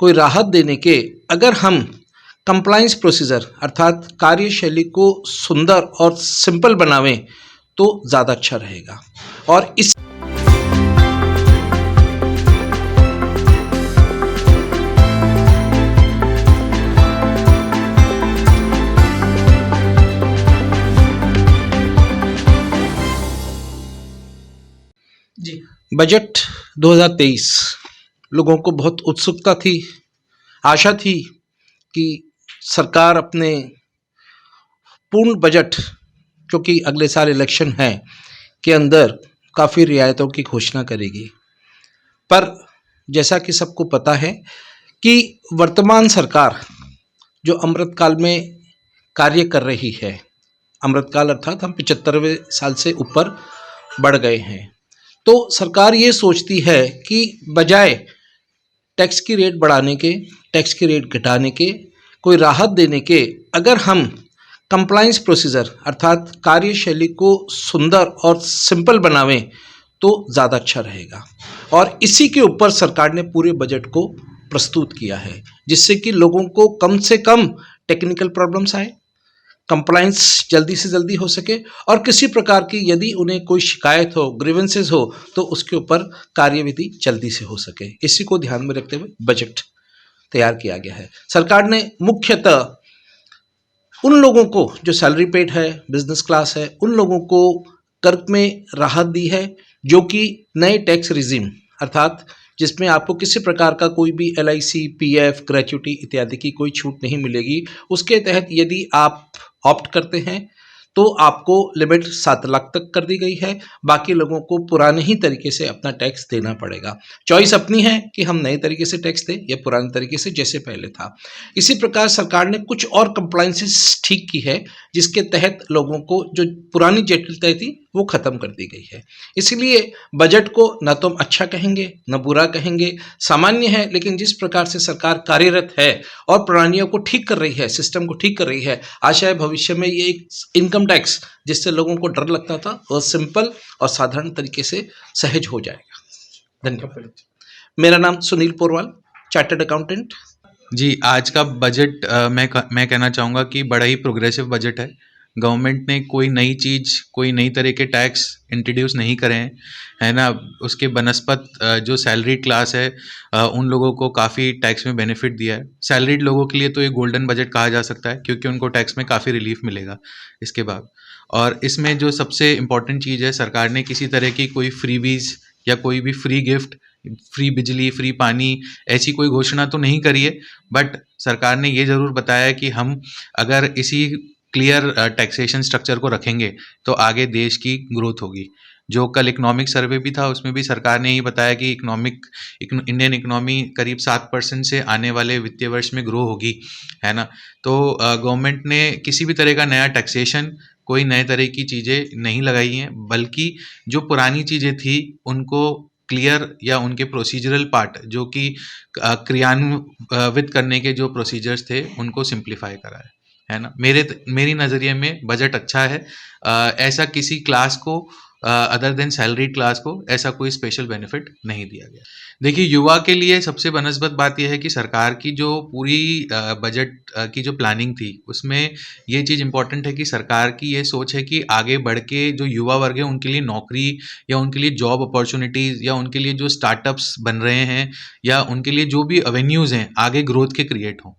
कोई राहत देने के अगर हम कंप्लायंस प्रोसीजर अर्थात कार्यशैली को सुंदर और सिंपल बनावें तो ज़्यादा अच्छा रहेगा। और इस जी बजट 2023 लोगों को बहुत उत्सुकता थी, आशा थी कि सरकार अपने पूर्ण बजट, क्योंकि अगले साल इलेक्शन है, के अंदर काफ़ी रियायतों की घोषणा करेगी। पर जैसा कि सबको पता है कि वर्तमान सरकार जो अमृतकाल में कार्य कर रही है, अमृतकाल अर्थात हम 75वें साल से ऊपर बढ़ गए हैं, तो सरकार ये सोचती है कि बजाय टैक्स की रेट बढ़ाने के, टैक्स की रेट घटाने के, कोई राहत देने के अगर हम कंप्लायंस प्रोसीजर अर्थात कार्यशैली को सुंदर और सिंपल बनावें तो ज़्यादा अच्छा रहेगा। और इसी के ऊपर सरकार ने पूरे बजट को प्रस्तुत किया है, जिससे कि लोगों को कम से कम टेक्निकल प्रॉब्लम्स आए, कंप्लायंस जल्दी से जल्दी हो सके, और किसी प्रकार की यदि उन्हें कोई शिकायत हो, ग्रीवेंसेस हो, तो उसके ऊपर कार्यविधि जल्दी से हो सके। इसी को ध्यान में रखते हुए बजट तैयार किया गया है। सरकार ने मुख्यतः उन लोगों को जो सैलरी पेड है, बिजनेस क्लास है, उन लोगों को कर में राहत दी है, जो कि नए टैक्स रिजीम अर्थात जिसमें आपको किसी प्रकार का कोई भी LIC, PF, ग्रेच्युटी इत्यादि की कोई छूट नहीं मिलेगी। उसके तहत यदि आप ऑप्ट करते हैं तो आपको लिमिट 7 लाख तक कर दी गई है। बाकी लोगों को पुराने ही तरीके से अपना टैक्स देना पड़ेगा। चॉइस अपनी है कि हम नए तरीके से टैक्स दें या पुराने तरीके से जैसे पहले था। इसी प्रकार सरकार ने कुछ और कंप्लायंसेस ठीक की है, जिसके तहत लोगों को जो पुरानी जटिलताएं थी वो खत्म कर दी गई है। इसलिए बजट को न तो हम अच्छा कहेंगे न बुरा कहेंगे, सामान्य है, लेकिन जिस प्रकार से सरकार कार्यरत है और प्रणालियों को ठीक कर रही है, सिस्टम को ठीक कर रही है, आशा है भविष्य में ये एक इनकम टैक्स जिससे लोगों को डर लगता था वह सिंपल और साधारण तरीके से सहज हो जाएगा। धन्यवाद। मेरा नाम सुनील पोरवाल, चार्टर्ड अकाउंटेंट। जी, आज का बजट मैं कहना चाहूँगा कि बड़ा ही प्रोग्रेसिव बजट है। गवर्नमेंट ने कोई नई चीज़, कोई नई तरह के टैक्स इंट्रोड्यूस नहीं करे हैं, है ना। उसके बनस्पत जो सैलरी क्लास है उन लोगों को काफ़ी टैक्स में बेनिफिट दिया है। सैलरीड लोगों के लिए तो ये गोल्डन बजट कहा जा सकता है, क्योंकि उनको टैक्स में काफ़ी रिलीफ मिलेगा इसके बाद। और इसमें जो सबसे इम्पॉर्टेंट चीज़ है, सरकार ने किसी तरह की कोई फ्रीबीज या कोई भी फ्री गिफ्ट, फ्री बिजली, फ्री पानी, ऐसी कोई घोषणा तो नहीं करी है। बट सरकार ने ये ज़रूर बताया है कि हम अगर इसी क्लियर टैक्सेशन स्ट्रक्चर को रखेंगे तो आगे देश की ग्रोथ होगी। जो कल इकोनॉमिक सर्वे भी था, उसमें भी सरकार ने ये बताया कि इंडियन इकोनॉमी करीब 7% से आने वाले वित्तीय वर्ष में ग्रो होगी, है ना। तो गवर्नमेंट ने किसी भी तरह का नया टैक्सेशन, कोई नए तरह की चीज़ें नहीं लगाई हैं, बल्कि जो पुरानी चीज़ें थी उनको क्लियर या उनके प्रोसीजरल पार्ट जो कि क्रियान्वित करने के जो प्रोसीजर्स थे उनको सिंप्लीफाई करा है ना। मेरी नज़रिए में बजट अच्छा है। ऐसा किसी क्लास को अदर देन सैलरी क्लास को ऐसा कोई स्पेशल बेनिफिट नहीं दिया गया। देखिए, युवा के लिए सबसे बनस्बत बात यह है कि सरकार की जो पूरी बजट की जो प्लानिंग थी उसमें ये चीज़ इम्पॉर्टेंट है कि सरकार की ये सोच है कि आगे बढ़ के जो युवा वर्ग है उनके लिए नौकरी या उनके लिए जॉब अपॉर्चुनिटीज़ या उनके लिए जो स्टार्टअप्स बन रहे हैं या उनके लिए जो भी एवेन्यूज़ हैं आगे ग्रोथ के क्रिएट हों,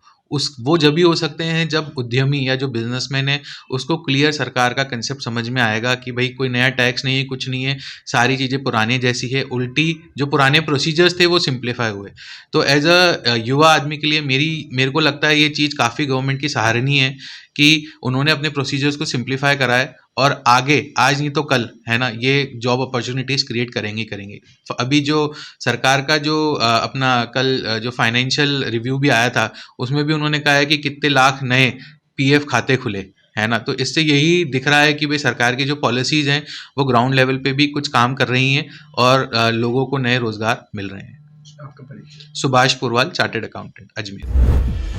वो जब भी हो सकते हैं जब उद्यमी या जो बिजनेसमैन है उसको क्लियर सरकार का कंसेप्ट समझ में आएगा कि भाई कोई नया टैक्स नहीं है, कुछ नहीं है, सारी चीज़ें पुरानी जैसी है, उल्टी जो पुराने प्रोसीजर्स थे वो सिंप्लीफाई हुए। तो एज अ युवा आदमी के लिए मेरे को लगता है ये चीज़ काफ़ी गवर्नमेंट की सराहनीय है कि उन्होंने अपने प्रोसीजर्स को सिंप्लीफाई करा है और आगे, आज नहीं तो कल, है ना, ये जॉब अपॉर्चुनिटीज़ क्रिएट करेंगे। अभी जो सरकार का जो अपना कल जो फाइनेंशियल रिव्यू भी आया था उसमें भी उन्होंने कहा है कि कितने लाख नए PF खाते खुले, है ना। तो इससे यही दिख रहा है कि भाई सरकार की जो पॉलिसीज़ हैं वो ग्राउंड लेवल पे भी कुछ काम कर रही हैं और लोगों को नए रोज़गार मिल रहे हैं। आपका परिचय? Subhash Purwal, chartered accountant, Ajmer.